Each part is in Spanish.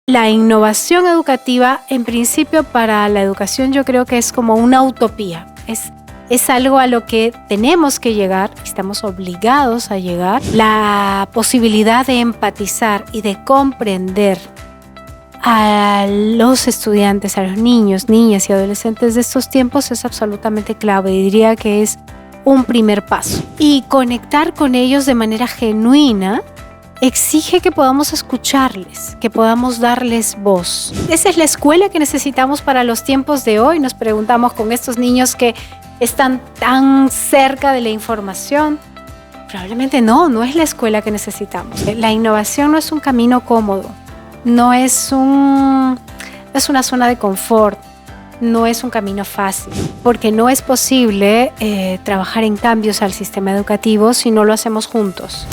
La innovación educativa, en principio, para la educación yo creo que es como una utopía. Es algo a lo que tenemos que llegar, estamos obligados a llegar. La posibilidad de empatizar y de comprender a los estudiantes, a los niños, niñas y adolescentes de estos tiempos es absolutamente clave. Y diría que es un primer paso. Y conectar con ellos de manera genuina exige que podamos escucharles, que podamos darles voz. ¿Esa es la escuela que necesitamos para los tiempos de hoy? Nos preguntamos con estos niños que están tan cerca de la información. Probablemente no es la escuela que necesitamos. La innovación no es un camino cómodo, no es una zona de confort, no es un camino fácil, porque no es posible trabajar en cambios al sistema educativo si no lo hacemos juntos.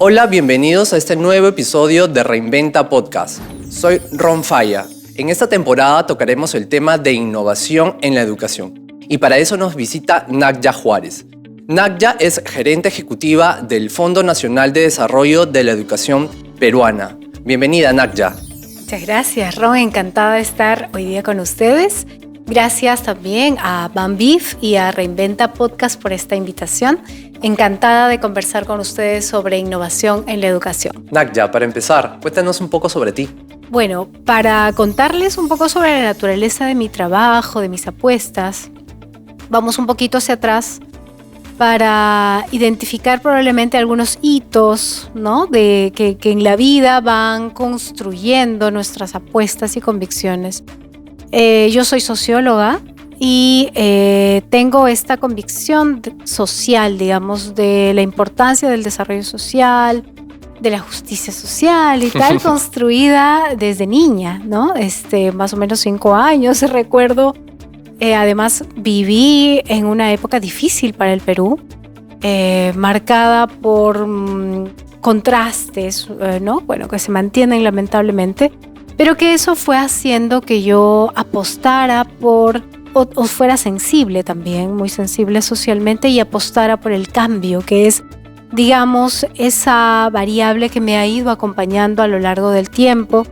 Hola, bienvenidos a este nuevo episodio de Reinventa Podcast. Soy Ron Falla. En esta temporada tocaremos el tema de innovación en la educación. Y para eso nos visita Nagya Juárez. Nagya es gerente ejecutiva del Fondo Nacional de Desarrollo de la Educación Peruana. Bienvenida, Nagya. Muchas gracias, Ron. Encantada de estar hoy día con ustedes. Gracias también a Banbif y a Reinventa Podcast por esta invitación. Encantada de conversar con ustedes sobre innovación en la educación. Nagya, para empezar, cuéntanos un poco sobre ti. Bueno, para contarles un poco sobre la naturaleza de mi trabajo, de mis apuestas, vamos un poquito hacia atrás para identificar probablemente algunos hitos, ¿no? que en la vida van construyendo nuestras apuestas y convicciones. Yo soy socióloga y tengo esta convicción social, digamos, de la importancia del desarrollo social, de la justicia social y tal, construida desde niña, ¿no? Más o menos 5 años, recuerdo. Además, viví en una época difícil para el Perú, marcada por contrastes, ¿no? Bueno, que se mantienen lamentablemente, pero que eso fue haciendo que yo apostara por, o fuera sensible también, muy sensible socialmente, y apostara por el cambio, que es, digamos, esa variable que me ha ido acompañando a lo largo del tiempo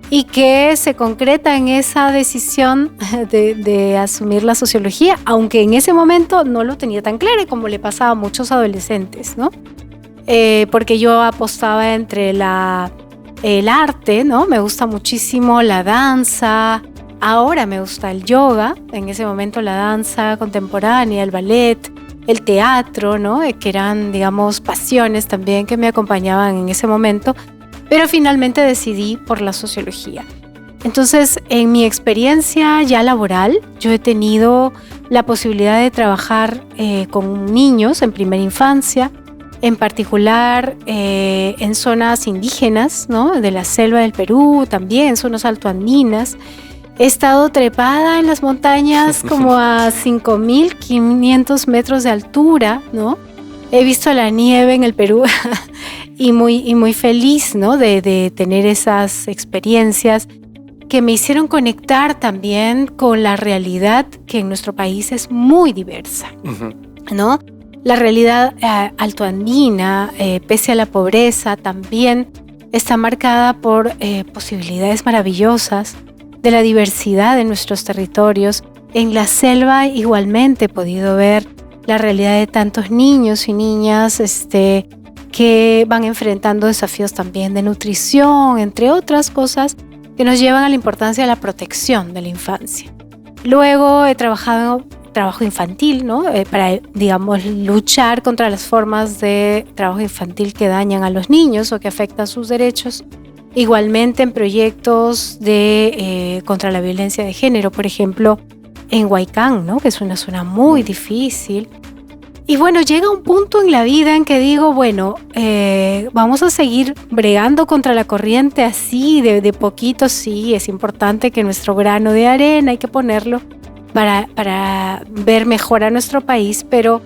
y que se concreta en esa decisión de asumir la sociología, aunque en ese momento no lo tenía tan claro como le pasaba a muchos adolescentes, ¿no? Porque yo apostaba entre el arte, ¿no? Me gusta muchísimo la danza, ahora me gusta el yoga, en ese momento la danza contemporánea, el ballet, el teatro, ¿no? Que eran, digamos, pasiones también que me acompañaban en ese momento, pero finalmente decidí por la sociología. Entonces, en mi experiencia ya laboral, yo he tenido la posibilidad de trabajar con niños en primera infancia, en particular en zonas indígenas, ¿no? De la selva del Perú, también en zonas altoandinas. He estado trepada en las montañas como a 5.500 metros de altura, ¿no? He visto la nieve en el Perú y muy feliz, ¿no? de tener esas experiencias que me hicieron conectar también con la realidad que en nuestro país es muy diversa, ¿no? La realidad altoandina, pese a la pobreza, también está marcada por posibilidades maravillosas de la diversidad de nuestros territorios. En la selva igualmente he podido ver la realidad de tantos niños y niñas que van enfrentando desafíos también de nutrición, entre otras cosas, que nos llevan a la importancia de la protección de la infancia. Luego he trabajado trabajo infantil, ¿no? Para, digamos, luchar contra las formas de trabajo infantil que dañan a los niños o que afectan sus derechos. Igualmente en proyectos contra la violencia de género, por ejemplo, en Huaycán, ¿no? Que es una zona muy difícil. Y bueno, llega un punto en la vida en que digo, bueno, vamos a seguir bregando contra la corriente así, de poquito. Sí, es importante que nuestro grano de arena hay que ponerlo para ver mejor a nuestro país, pero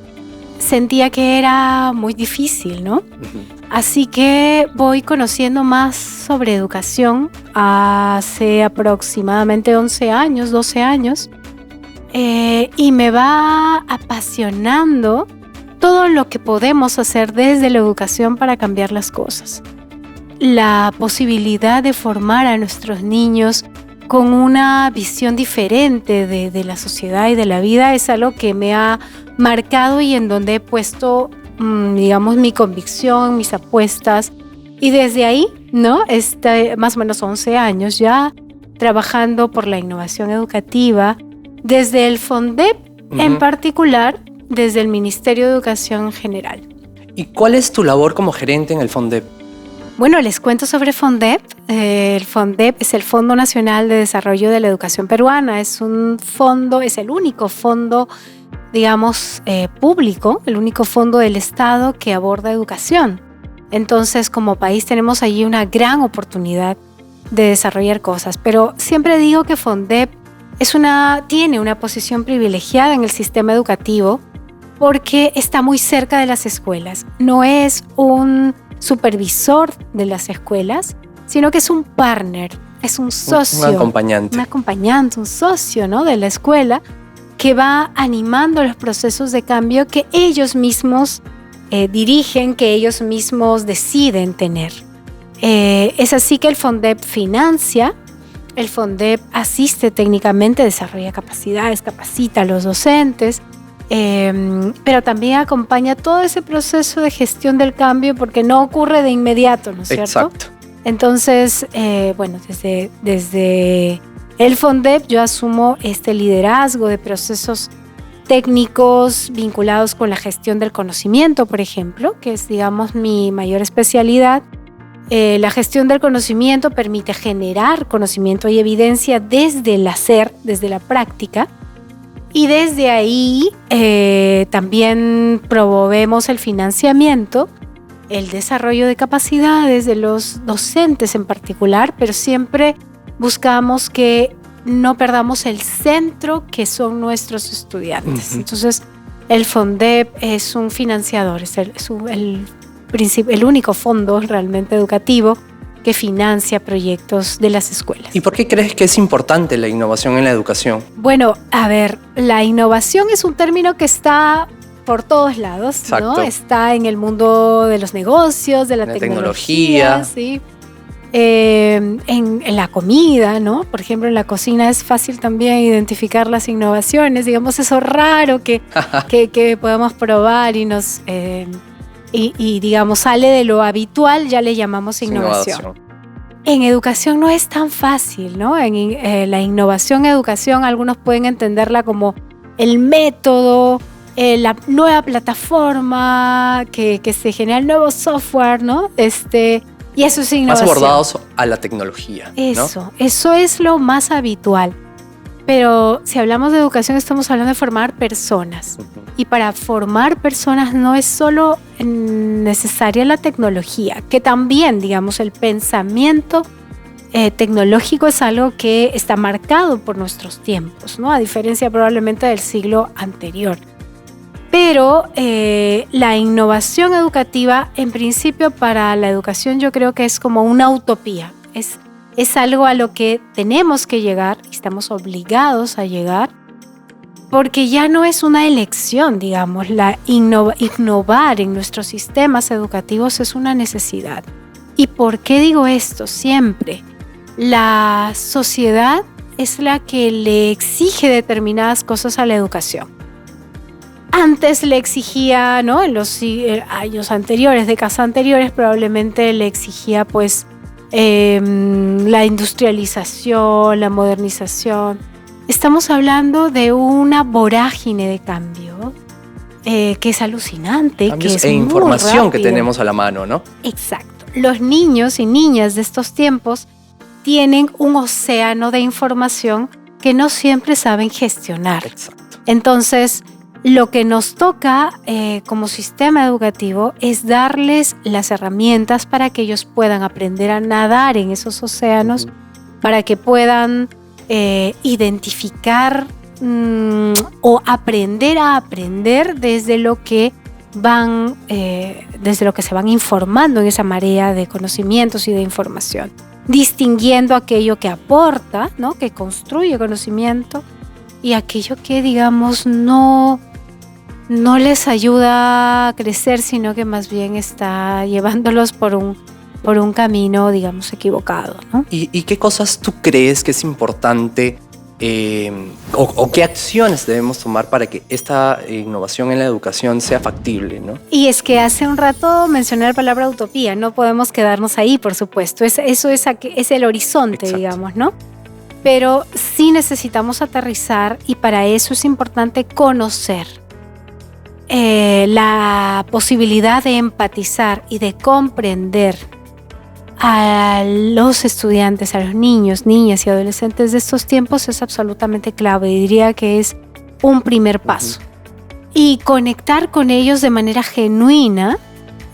sentía que era muy difícil, ¿no? Ujú. Así que voy conociendo más sobre educación hace aproximadamente 11 años, 12 años, y me va apasionando todo lo que podemos hacer desde la educación para cambiar las cosas. La posibilidad de formar a nuestros niños con una visión diferente de la sociedad y de la vida es algo que me ha marcado y en donde he puesto, digamos, mi convicción, mis apuestas. Y desde ahí, ¿no? Más o menos 11 años ya trabajando por la innovación educativa, desde el FONDEP en particular, desde el Ministerio de Educación en general. ¿Y cuál es tu labor como gerente en el FONDEP? Bueno, les cuento sobre FONDEP. El FONDEP es el Fondo Nacional de Desarrollo de la Educación Peruana. Es un fondo, es el único fondo, digamos, público, el único fondo del Estado que aborda educación. Entonces, como país tenemos allí una gran oportunidad de desarrollar cosas. Pero siempre digo que FONDEP tiene una posición privilegiada en el sistema educativo porque está muy cerca de las escuelas. No es un supervisor de las escuelas, sino que es un partner, es un socio. Un acompañante. Un acompañante, un socio, ¿no?, de la escuela que va animando los procesos de cambio que ellos mismos dirigen, que ellos mismos deciden tener. Es así que el FONDEP financia, el FONDEP asiste técnicamente, desarrolla capacidades, capacita a los docentes, pero también acompaña todo ese proceso de gestión del cambio porque no ocurre de inmediato, ¿no es cierto? Exacto. Entonces, bueno, desde el FONDEP yo asumo este liderazgo de procesos técnicos vinculados con la gestión del conocimiento, por ejemplo, que es, digamos, mi mayor especialidad. La gestión del conocimiento permite generar conocimiento y evidencia desde el hacer, desde la práctica. Y desde ahí también promovemos el financiamiento, el desarrollo de capacidades de los docentes en particular, pero siempre buscamos que no perdamos el centro que son nuestros estudiantes. Uh-huh. Entonces, el FONDEP es un financiador, es el único fondo realmente educativo que financia proyectos de las escuelas. ¿Y por qué crees que es importante la innovación en la educación? Bueno, a ver, la innovación es un término que está por todos lados, Exacto. ¿no? Está en el mundo de los negocios, de la tecnología, ¿sí? En la comida, ¿no? Por ejemplo, en la cocina es fácil también identificar las innovaciones, digamos, eso raro que podamos probar y nos... Y digamos, sale de lo habitual, ya le llamamos innovación. En educación no es tan fácil, ¿no? La innovación en educación, algunos pueden entenderla como el método, la nueva plataforma, que se genera el nuevo software, ¿no? Y eso es innovación. Más abordados a la tecnología, ¿no? Eso es lo más habitual. Pero si hablamos de educación estamos hablando de formar personas. Uh-huh. Y para formar personas no es solo necesaria la tecnología, que también, digamos, el pensamiento tecnológico es algo que está marcado por nuestros tiempos, ¿no? A diferencia probablemente del siglo anterior. Pero la innovación educativa, en principio para la educación yo creo que es como una utopía. Es algo a lo que tenemos que llegar, estamos obligados a llegar, porque ya no es una elección, digamos, innovar en nuestros sistemas educativos es una necesidad. ¿Y por qué digo esto? Siempre la sociedad es la que le exige determinadas cosas a la educación. Antes le exigía, ¿no? En los años anteriores, décadas anteriores, probablemente le exigía, pues, la industrialización, la modernización. Estamos hablando de una vorágine de cambio que es alucinante, cambios que es e muy información rápido. Que tenemos a la mano, ¿no? Exacto. Los niños y niñas de estos tiempos tienen un océano de información que no siempre saben gestionar. Exacto. Entonces, lo que nos toca como sistema educativo es darles las herramientas para que ellos puedan aprender a nadar en esos océanos, para que puedan identificar o aprender a aprender desde lo que van, desde lo que se van informando en esa marea de conocimientos y de información, distinguiendo aquello que aporta, ¿no? Que construye conocimiento, y aquello que, digamos, no les ayuda a crecer, sino que más bien está llevándolos por un camino, digamos, equivocado, ¿no? ¿Y qué cosas tú crees que es importante o qué acciones debemos tomar para que esta innovación en la educación sea factible, ¿no? Y es que hace un rato mencioné la palabra utopía, no podemos quedarnos ahí, por supuesto, eso es el horizonte, Exacto. digamos, ¿no? Pero sí necesitamos aterrizar, y para eso es importante conocer la posibilidad de empatizar y de comprender a los estudiantes, a los niños, niñas y adolescentes de estos tiempos es absolutamente clave. Diría que es un primer paso. Y conectar con ellos de manera genuina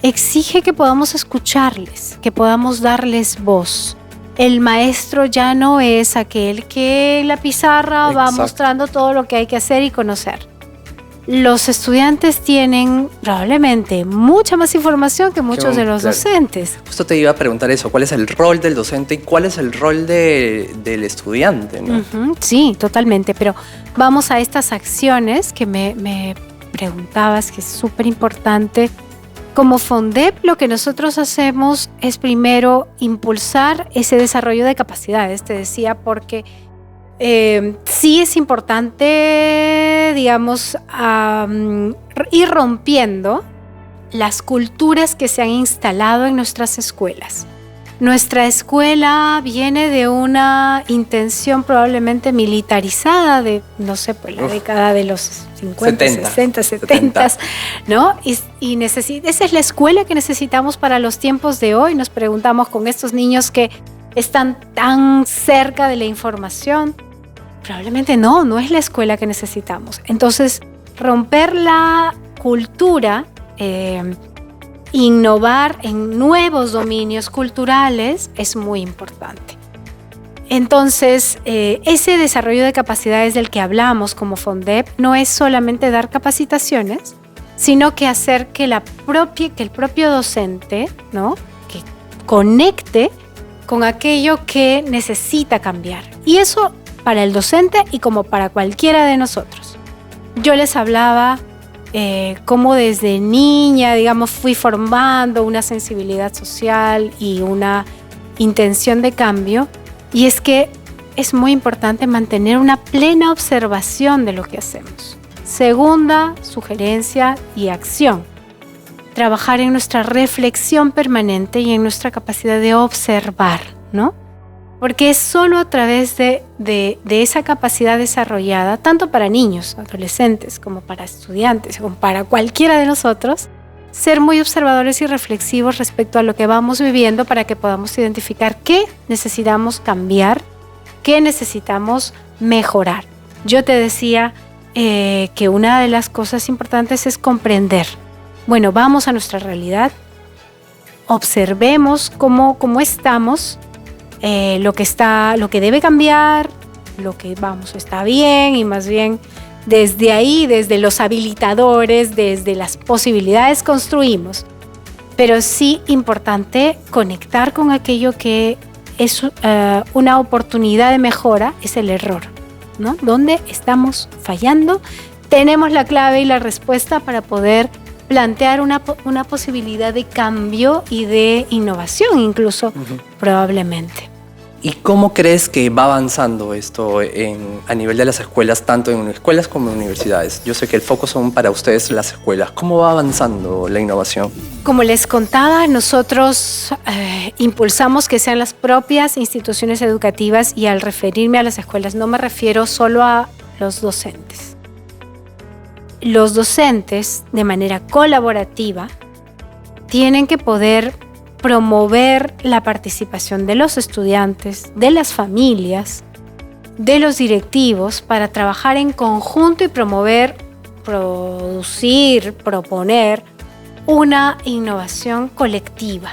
exige que podamos escucharles, que podamos darles voz. El maestro ya no es aquel que en la pizarra va Exacto. mostrando todo lo que hay que hacer y conocer. Los estudiantes tienen probablemente mucha más información que muchos de los Claro. docentes. Justo te iba a preguntar eso, ¿cuál es el rol del docente y cuál es el rol del estudiante, ¿no? Ujú, sí, totalmente, pero vamos a estas acciones que me preguntabas, que es súper importante. Como FONDEP, lo que nosotros hacemos es primero impulsar ese desarrollo de capacidades, te decía, porque sí es importante, digamos, ir rompiendo las culturas que se han instalado en nuestras escuelas. Nuestra escuela viene de una intención probablemente militarizada de, no sé, pues la década de los 50, 60, 70, ¿no? Y esa es la escuela que necesitamos para los tiempos de hoy. Nos preguntamos con estos niños que están tan cerca de la información. Probablemente no es la escuela que necesitamos. Entonces, romper la cultura, innovar en nuevos dominios culturales es muy importante. Entonces, ese desarrollo de capacidades del que hablamos como FONDEP no es solamente dar capacitaciones, sino que hacer que el propio docente, ¿no? Que conecte con aquello que necesita cambiar. Y eso para el docente y como para cualquiera de nosotros. Yo les hablaba cómo desde niña, digamos, fui formando una sensibilidad social y una intención de cambio, y es que es muy importante mantener una plena observación de lo que hacemos. Segunda sugerencia y acción: trabajar en nuestra reflexión permanente y en nuestra capacidad de observar, ¿no? Porque es solo a través de esa capacidad desarrollada, tanto para niños, adolescentes, como para estudiantes, como para cualquiera de nosotros, ser muy observadores y reflexivos respecto a lo que vamos viviendo para que podamos identificar qué necesitamos cambiar, qué necesitamos mejorar. Yo te decía que una de las cosas importantes es comprender. Bueno, vamos a nuestra realidad, observemos cómo estamos, lo que debe cambiar, lo que está bien, y más bien desde ahí, desde los habilitadores, desde las posibilidades construimos. Pero sí importante conectar con aquello que es una oportunidad de mejora, es el error, ¿no? ¿Dónde estamos fallando? Tenemos la clave y la respuesta para poder plantear una posibilidad de cambio y de innovación incluso, probablemente. ¿Y cómo crees que va avanzando esto a nivel de las escuelas, tanto en escuelas como en universidades? Yo sé que el foco son para ustedes las escuelas. ¿Cómo va avanzando la innovación? Como les contaba, nosotros impulsamos que sean las propias instituciones educativas, y al referirme a las escuelas no me refiero solo a los docentes. Los docentes, de manera colaborativa, tienen que poder promover la participación de los estudiantes, de las familias, de los directivos, para trabajar en conjunto y promover, producir, proponer una innovación colectiva.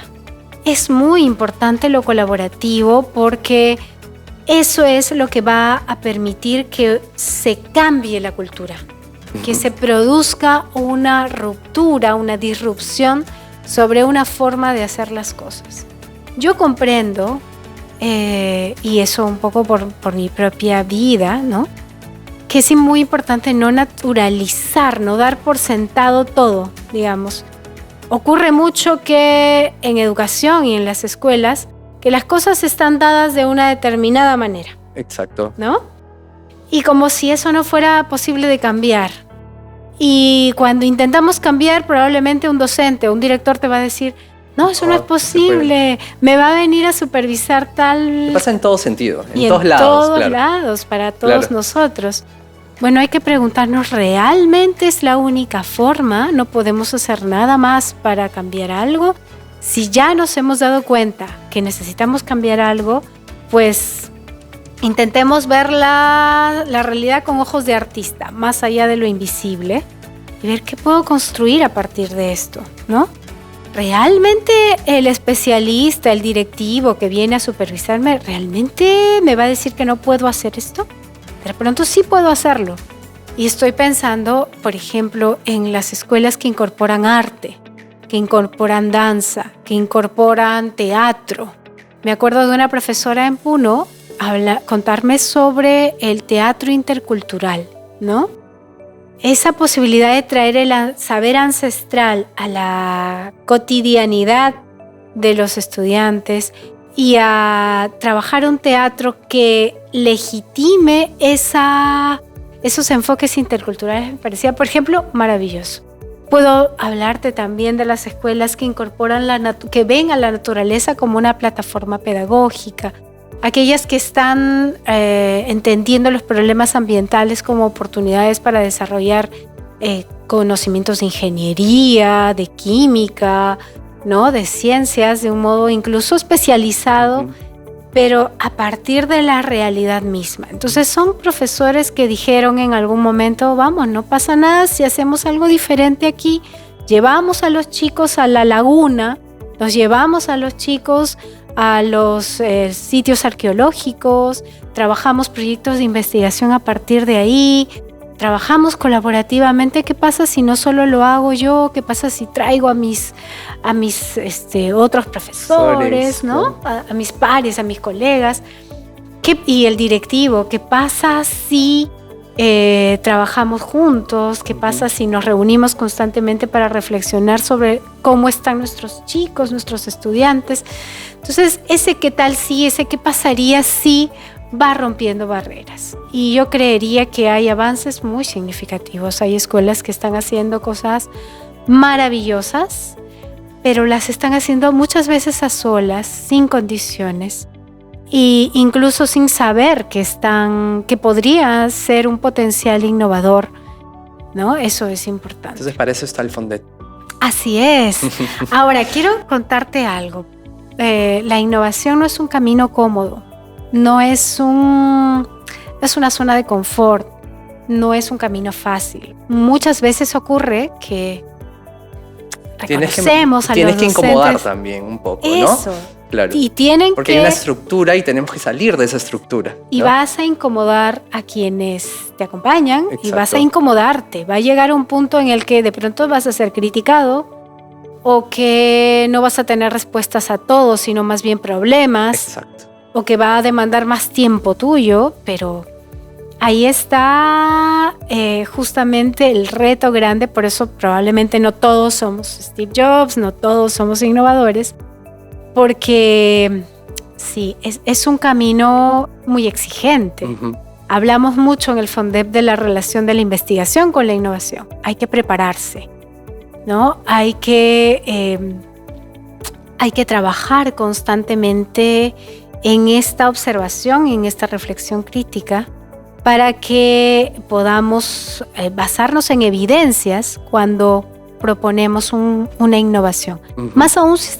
Es muy importante lo colaborativo, porque eso es lo que va a permitir que se cambie la cultura. que se produzca una ruptura, una disrupción sobre una forma de hacer las cosas. Yo comprendo, y eso un poco por mi propia vida, ¿no?, que es muy importante no naturalizar, no dar por sentado todo, digamos. Ocurre mucho que en educación y en las escuelas, que las cosas están dadas de una determinada manera. Exacto. ¿No? Y como si eso no fuera posible de cambiar. Y cuando intentamos cambiar, probablemente un docente o un director te va a decir, no, eso no es posible, me va a venir a supervisar tal... Pasa en todo sentido, en todos lados. En todos lados, para todos nosotros. Bueno, hay que preguntarnos, ¿realmente es la única forma? ¿No podemos hacer nada más para cambiar algo? Si ya nos hemos dado cuenta que necesitamos cambiar algo, pues intentemos ver la realidad con ojos de artista, más allá de lo invisible, y ver qué puedo construir a partir de esto, ¿no? ¿Realmente el especialista, el directivo que viene a supervisarme, realmente me va a decir que no puedo hacer esto? De pronto sí puedo hacerlo. Y estoy pensando, por ejemplo, en las escuelas que incorporan arte, que incorporan danza, que incorporan teatro. Me acuerdo de una profesora en Puno contarme sobre el teatro intercultural, ¿no? Esa posibilidad de traer el saber ancestral a la cotidianidad de los estudiantes y a trabajar un teatro que legitime esos enfoques interculturales me parecía, por ejemplo, maravilloso. Puedo hablarte también de las escuelas que incorporan que ven a la naturaleza como una plataforma pedagógica, aquellas que están entendiendo los problemas ambientales como oportunidades para desarrollar conocimientos de ingeniería, de química, ¿no?, de ciencias, de un modo incluso especializado, pero a partir de la realidad misma. Entonces son profesores que dijeron en algún momento, vamos, no pasa nada si hacemos algo diferente aquí, llevamos a los chicos a la laguna, los llevamos a los chicos a los sitios arqueológicos, trabajamos proyectos de investigación a partir de ahí, trabajamos colaborativamente. ¿Qué pasa si no solo lo hago yo? ¿Qué pasa si traigo a mis otros profesores, ¿no? A mis pares, a mis colegas? Y el directivo, ¿qué pasa si trabajamos juntos? ¿Qué pasa si nos reunimos constantemente para reflexionar sobre cómo están nuestros chicos, nuestros estudiantes? Entonces, ese qué tal si, ese qué pasaría si va rompiendo barreras. Y yo creería que hay avances muy significativos. Hay escuelas que están haciendo cosas maravillosas, pero las están haciendo muchas veces a solas, sin condiciones, e incluso sin saber que podría ser un potencial innovador, ¿no? Eso es importante. Entonces, para eso está el Fondet. Así es. Ahora, quiero contarte algo. La innovación no es un camino cómodo. No es una zona de confort, no es un camino fácil. Muchas veces ocurre que reconocemos a los docentes. Tienes que incomodar también un poco, ¿no? Eso. Claro. Y porque hay una estructura y tenemos que salir de esa estructura, ¿no? Y vas a incomodar a quienes te acompañan. Exacto. Y vas a incomodarte. Va a llegar un punto en el que de pronto vas a ser criticado o que no vas a tener respuestas a todo, sino más bien problemas. Exacto. O que va a demandar más tiempo tuyo, pero ahí está justamente el reto grande. Por eso probablemente no todos somos Steve Jobs, no todos somos innovadores, porque sí, es un camino muy exigente. Uh-huh. Hablamos mucho en el Fondep de la relación de la investigación con la innovación. Hay que prepararse, ¿no? Hay que trabajar constantemente en esta observación y en esta reflexión crítica para que podamos basarnos en evidencias cuando proponemos una innovación. Uh-huh. Más aún si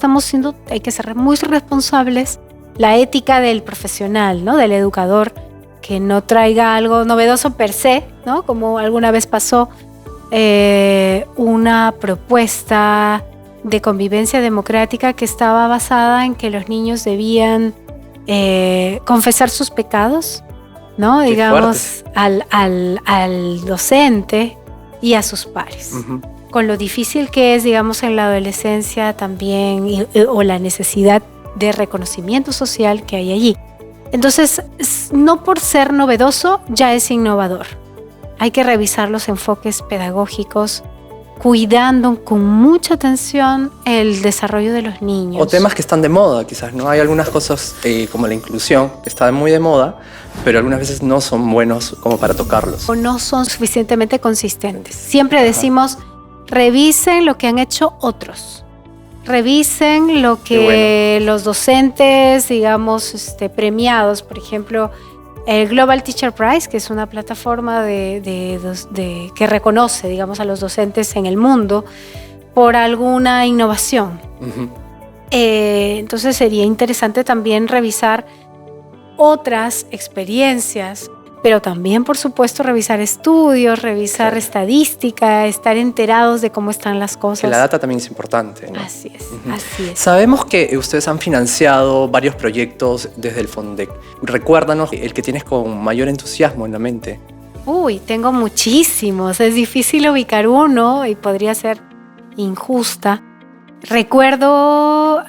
hay que ser muy responsables, la ética del profesional, ¿no?, del educador, que no traiga algo novedoso per se, ¿no?, como alguna vez pasó una propuesta de convivencia democrática que estaba basada en que los niños debían confesar sus pecados, ¿no? Digamos, al docente y a sus pares. Ujú. Con lo difícil que es, digamos, en la adolescencia también, o la necesidad de reconocimiento social que hay allí. Entonces, no por ser novedoso ya es innovador. Hay que revisar los enfoques pedagógicos, cuidando con mucha atención el desarrollo de los niños. O temas que están de moda, quizás, ¿no? Hay algunas cosas como la inclusión, que está muy de moda, pero algunas veces no son buenos como para tocarlos. O no son suficientemente consistentes. Siempre decimos, revisen lo que han hecho otros. Revisen lo que los docentes, digamos, premiados, por ejemplo, el Global Teacher Prize, que es una plataforma que reconoce, digamos, a los docentes en el mundo por alguna innovación. Ujú. Entonces sería interesante también revisar otras experiencias, pero también, por supuesto, revisar estudios, revisar estadística, estar enterados de cómo están las cosas. Que la data también es importante, ¿no? Así es, Ujú. así es. Sabemos que ustedes han financiado varios proyectos desde el Fondec. Recuérdanos el que tienes con mayor entusiasmo en la mente. Uy, tengo muchísimos. Es difícil ubicar uno y podría ser injusta. Recuerdo,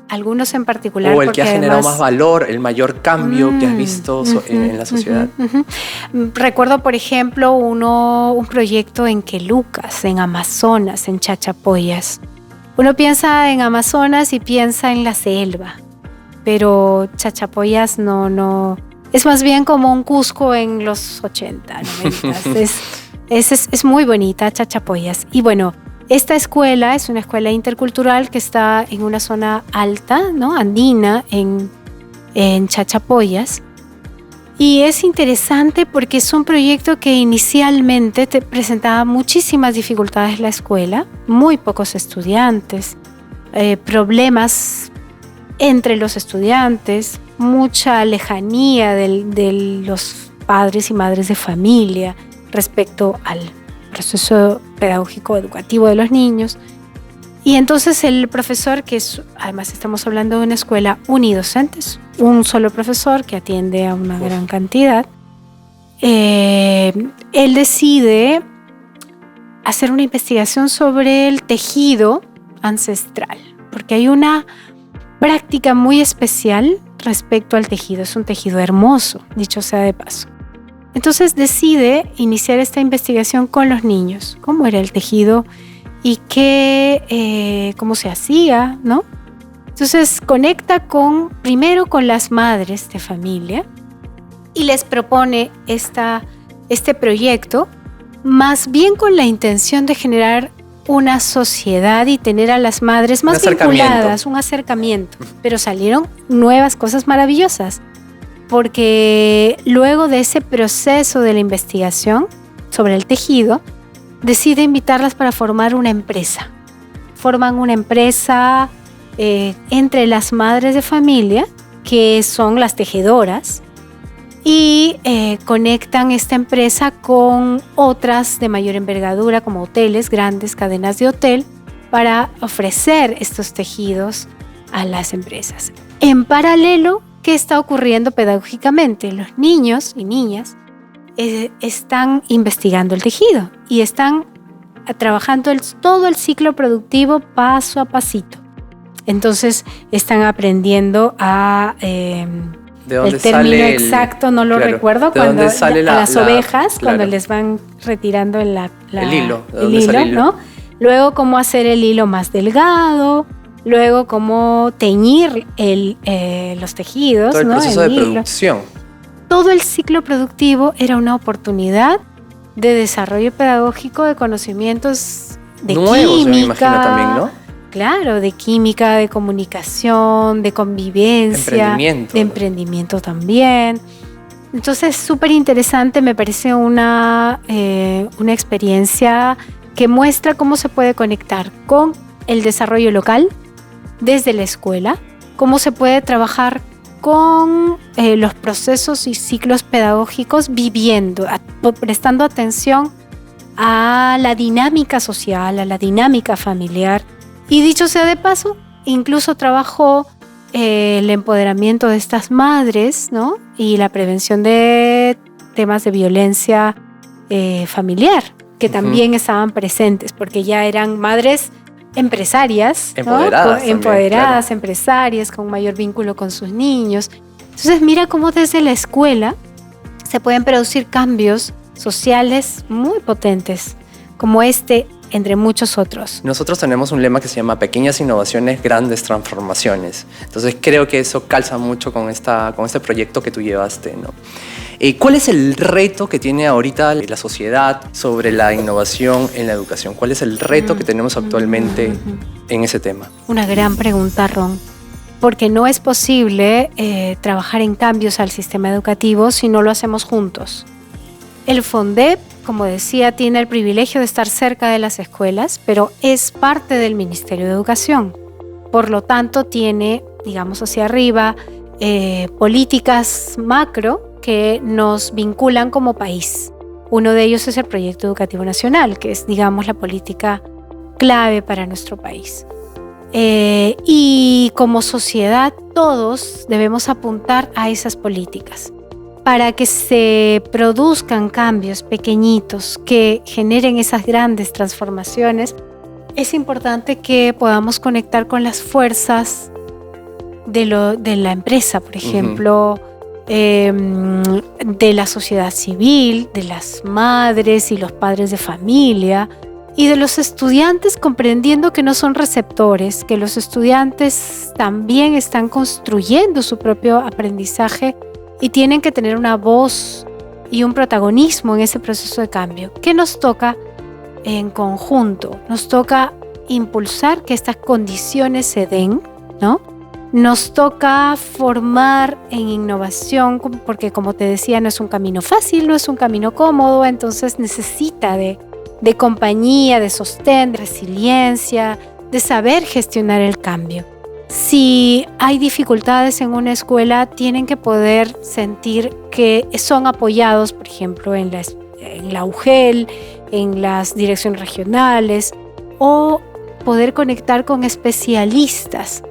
algunos en particular. O el que ha generado además, más valor, el mayor cambio que has visto en la sociedad. Recuerdo, por ejemplo, un proyecto en Quelucas, en Amazonas, en Chachapoyas. Uno piensa en Amazonas y piensa en la selva, pero Chachapoyas no. Es más bien como un Cusco en los 80, 90. Es muy bonita Chachapoyas. Y bueno, esta escuela es una escuela intercultural que está en una zona alta, ¿no? Andina, en Chachapoyas. Y es interesante porque es un proyecto que inicialmente te presentaba muchísimas dificultades en la escuela, muy pocos estudiantes, problemas entre los estudiantes, mucha lejanía de los padres y madres de familia respecto al proceso pedagógico educativo de los niños. Y entonces el profesor, además estamos hablando de una escuela unidocentes, un solo profesor que atiende a una gran cantidad, él decide hacer una investigación sobre el tejido ancestral, porque hay una práctica muy especial respecto al tejido. Es un tejido hermoso, dicho sea de paso. Entonces decide iniciar esta investigación con los niños. ¿Cómo era el tejido y cómo se hacía, ¿no? Entonces conecta primero con las madres de familia y les propone este proyecto, más bien con la intención de generar una sociedad y tener a las madres más vinculadas, un acercamiento. Pero salieron nuevas cosas maravillosas, porque luego de ese proceso de la investigación sobre el tejido, decide invitarlas para formar una empresa. Forman una empresa entre las madres de familia, que son las tejedoras, y conectan esta empresa con otras de mayor envergadura, como hoteles, grandes cadenas de hotel, para ofrecer estos tejidos a las empresas. En paralelo, ¿qué está ocurriendo pedagógicamente? Los niños y niñas están investigando el tejido y están trabajando todo el ciclo productivo paso a pasito. Entonces están aprendiendo el término exacto no lo recuerdo, cuando a las ovejas, cuando les van retirando el hilo, ¿no? Luego cómo hacer el hilo más delgado, luego cómo teñir los tejidos, todo el proceso de hilo. producción. Todo el ciclo productivo era una oportunidad de desarrollo pedagógico de conocimientos de nuevos, química, me imagino también, ¿no? Claro, de química, de comunicación, de convivencia, de emprendimiento también. Entonces, súper interesante, me parece una experiencia que muestra cómo se puede conectar con el desarrollo local desde la escuela, cómo se puede trabajar con los procesos y ciclos pedagógicos viviendo, prestando atención a la dinámica social, a la dinámica familiar. Y dicho sea de paso, incluso trabajó el empoderamiento de estas madres, ¿no? Y la prevención de temas de violencia familiar, que también estaban presentes, porque ya eran madres empresarias, empoderadas, ¿no? Empoderadas, claro. empresarias, con mayor vínculo con sus niños. Entonces mira cómo desde la escuela se pueden producir cambios sociales muy potentes, como entre muchos otros. Nosotros tenemos un lema que se llama pequeñas innovaciones, grandes transformaciones. Entonces creo que eso calza mucho con este proyecto que tú llevaste, ¿no? ¿Cuál es el reto que tiene ahorita la sociedad sobre la innovación en la educación? ¿Cuál es el reto que tenemos actualmente en ese tema? Una gran pregunta, Ron, porque no es posible trabajar en cambios al sistema educativo si no lo hacemos juntos. El FONDEP, como decía, tiene el privilegio de estar cerca de las escuelas, pero es parte del Ministerio de Educación. Por lo tanto, tiene, digamos hacia arriba, políticas macro que nos vinculan como país. Uno de ellos es el Proyecto Educativo Nacional, que es, digamos, la política clave para nuestro país. Y como sociedad, todos debemos apuntar a esas políticas para que se produzcan cambios pequeñitos que generen esas grandes transformaciones. Es importante que podamos conectar con las fuerzas de la empresa, por ejemplo, de la sociedad civil, de las madres y los padres de familia y de los estudiantes, comprendiendo que no son receptores, que los estudiantes también están construyendo su propio aprendizaje y tienen que tener una voz y un protagonismo en ese proceso de cambio. ¿Qué nos toca en conjunto? Nos toca impulsar que estas condiciones se den, ¿no? Nos toca formar en innovación, porque como te decía, no es un camino fácil, no es un camino cómodo, entonces necesita de compañía, de sostén, de resiliencia, de saber gestionar el cambio. Si hay dificultades en una escuela, tienen que poder sentir que son apoyados, por ejemplo, en la UGEL, en las direcciones regionales, o poder conectar con especialistas.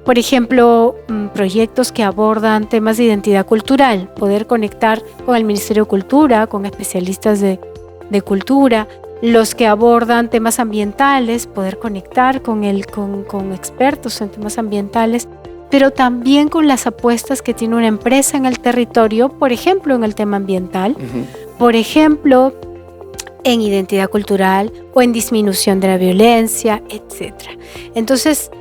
Por ejemplo, proyectos que abordan temas de identidad cultural, poder conectar con el Ministerio de Cultura, con especialistas de cultura, los que abordan temas ambientales, poder conectar con expertos en temas ambientales, pero también con las apuestas que tiene una empresa en el territorio, por ejemplo, en el tema ambiental, por ejemplo, en identidad cultural o en disminución de la violencia, etc. Entonces,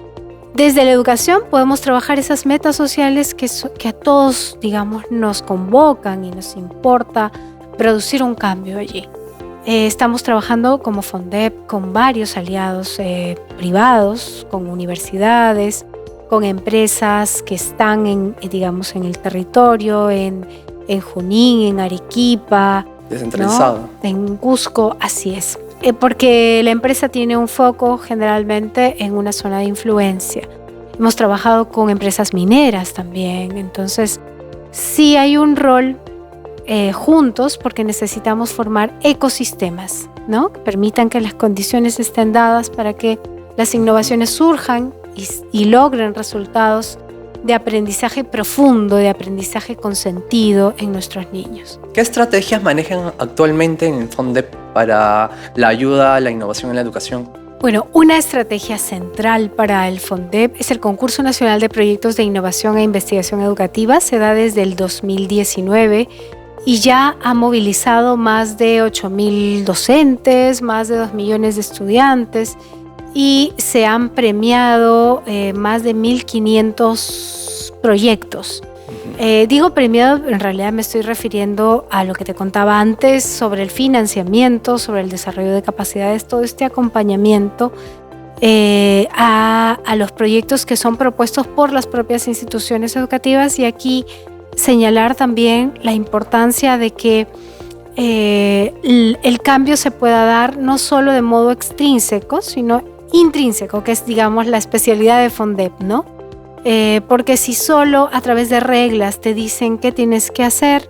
desde la educación podemos trabajar esas metas sociales que a todos, digamos, nos convocan y nos importa producir un cambio allí. Estamos trabajando como FONDEP con varios aliados privados, con universidades, con empresas que están en el territorio, en Junín, en Arequipa, descentralizado, ¿no? En Cusco, así es. Porque la empresa tiene un foco generalmente en una zona de influencia. Hemos trabajado con empresas mineras también, entonces sí hay un rol juntos porque necesitamos formar ecosistemas, ¿no? Que permitan que las condiciones estén dadas para que las innovaciones surjan y logren resultados de aprendizaje profundo, de aprendizaje con sentido en nuestros niños. ¿Qué estrategias manejan actualmente en el FONDEP para la ayuda a la innovación en la educación? Bueno, una estrategia central para el FONDEP es el Concurso Nacional de Proyectos de Innovación e Investigación Educativa. Se da desde el 2019 y ya ha movilizado más de 8.000 docentes, más de 2 millones de estudiantes y se han premiado más de 1.500 proyectos. Digo premiado, en realidad me estoy refiriendo a lo que te contaba antes sobre el financiamiento, sobre el desarrollo de capacidades, todo este acompañamiento a los proyectos que son propuestos por las propias instituciones educativas. Y aquí señalar también la importancia de que el cambio se pueda dar no solo de modo extrínseco, sino intrínseco, que es, digamos, la especialidad de FONDEP, ¿no? Porque si solo a través de reglas te dicen qué tienes que hacer,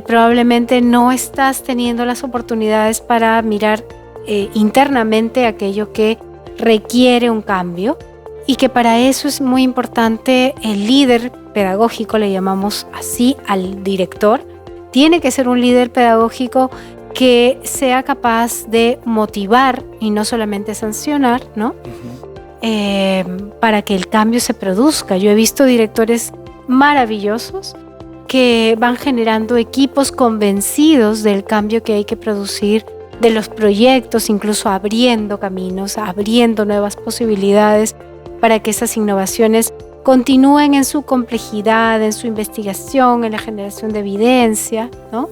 probablemente no estás teniendo las oportunidades para mirar internamente aquello que requiere un cambio, y que para eso es muy importante el líder pedagógico, le llamamos así al director. Tiene que ser un líder pedagógico que sea capaz de motivar y no solamente sancionar, ¿no? Para que el cambio se produzca. Yo he visto directores maravillosos que van generando equipos convencidos del cambio que hay que producir, de los proyectos, incluso abriendo caminos, abriendo nuevas posibilidades para que esas innovaciones continúen en su complejidad, en su investigación, en la generación de evidencia, ¿no?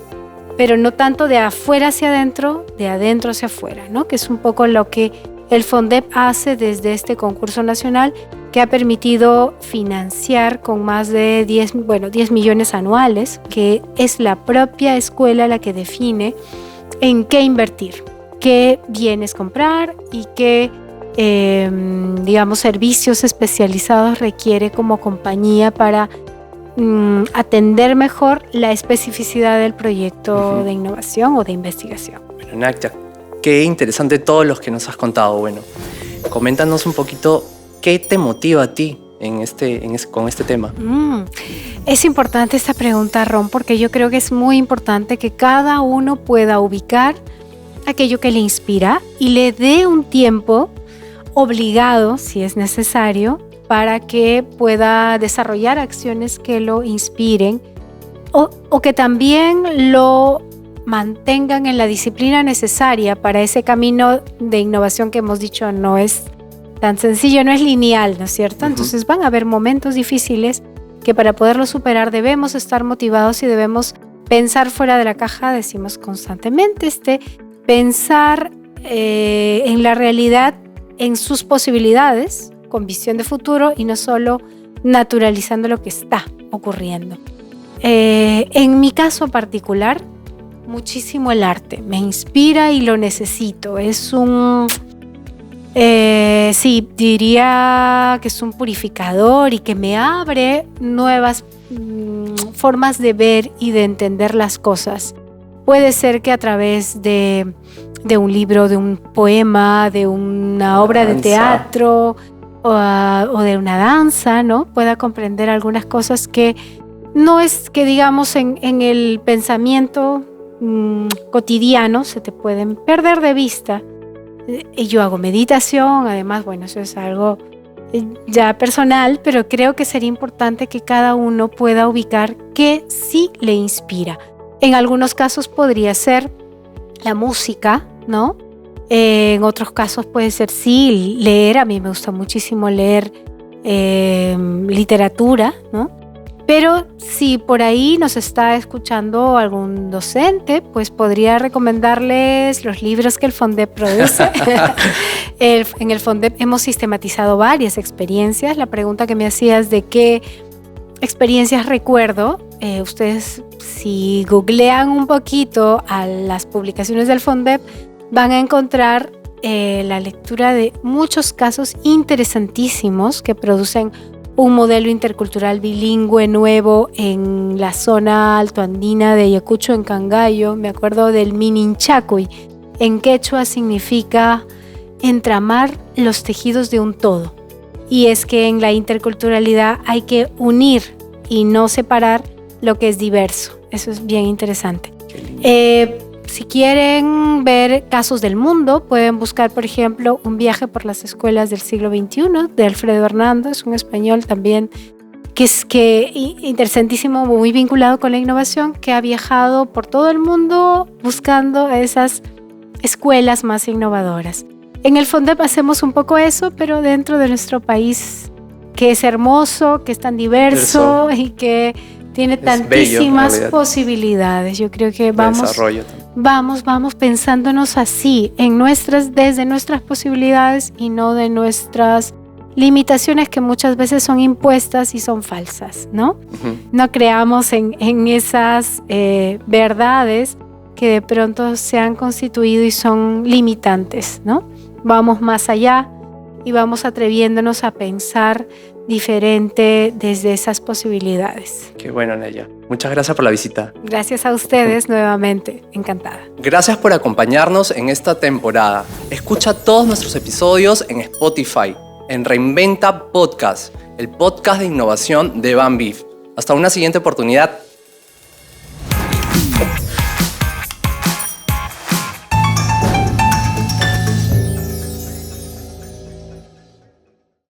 Pero no tanto de afuera hacia adentro, de adentro hacia afuera, ¿no? Que es un poco lo que el FONDEP hace desde este concurso nacional, que ha permitido financiar con más de 10 millones anuales, que es la propia escuela la que define en qué invertir, qué bienes comprar y qué servicios especializados requiere como compañía para atender mejor la especificidad del proyecto de innovación o de investigación. Bueno, Nagya, qué interesante todos los que nos has contado. Bueno, coméntanos un poquito qué te motiva a ti con este tema. Es importante esta pregunta, Ron, porque yo creo que es muy importante que cada uno pueda ubicar aquello que le inspira y le dé un tiempo obligado, si es necesario, para que pueda desarrollar acciones que lo inspiren o que también lo mantengan en la disciplina necesaria para ese camino de innovación que hemos dicho no es tan sencillo, no es lineal, ¿no es cierto? Entonces van a haber momentos difíciles que para poderlo superar debemos estar motivados y debemos pensar fuera de la caja, decimos constantemente, pensar en la realidad, en sus posibilidades, con visión de futuro y no solo naturalizando lo que está ocurriendo. En mi caso particular, muchísimo el arte. Me inspira y lo necesito. Es diría que es un purificador y que me abre nuevas formas de ver y de entender las cosas. Puede ser que a través de un libro, de un poema, de una obra de teatro o de una danza, ¿no? Pueda comprender algunas cosas que no es que digamos en el pensamiento cotidiano se te pueden perder de vista. Yo hago meditación, además, bueno, eso es algo ya personal, pero creo que sería importante que cada uno pueda ubicar qué sí le inspira. En algunos casos podría ser la música, ¿no? En otros casos puede ser sí leer. A mí me gusta muchísimo leer literatura, ¿no? Pero si por ahí nos está escuchando algún docente, pues podría recomendarles los libros que el FONDEP produce. En el FONDEP hemos sistematizado varias experiencias. La pregunta que me hacías de qué experiencias recuerdo, ustedes si googlean un poquito a las publicaciones del FONDEP, van a encontrar la lectura de muchos casos interesantísimos que producen un modelo intercultural bilingüe nuevo en la zona altoandina de Ayacucho, en Cangallo. Me acuerdo del Mininchacuy. En quechua significa entramar los tejidos de un todo. Y es que en la interculturalidad hay que unir y no separar lo que es diverso. Eso es bien interesante. Si quieren ver casos del mundo, pueden buscar, por ejemplo, Un viaje por las escuelas del siglo XXI, de Alfredo Hernández, un español también que es interesantísimo, muy vinculado con la innovación, que ha viajado por todo el mundo buscando esas escuelas más innovadoras. En el FONDEP hacemos un poco eso, pero dentro de nuestro país, que es hermoso, que es tan diverso y que tiene tantísimas posibilidades. Yo creo que vamos pensándonos así, desde nuestras posibilidades y no de nuestras limitaciones que muchas veces son impuestas y son falsas, ¿no? No creamos en esas verdades que de pronto se han constituido y son limitantes, ¿no? Vamos más allá y vamos atreviéndonos a pensar diferente desde esas posibilidades. Qué bueno, Naya. Muchas gracias por la visita. Gracias a ustedes nuevamente. Encantada. Gracias por acompañarnos en esta temporada. Escucha todos nuestros episodios en Spotify, en Reinventa Podcast, el podcast de innovación de Banbif. Hasta una siguiente oportunidad.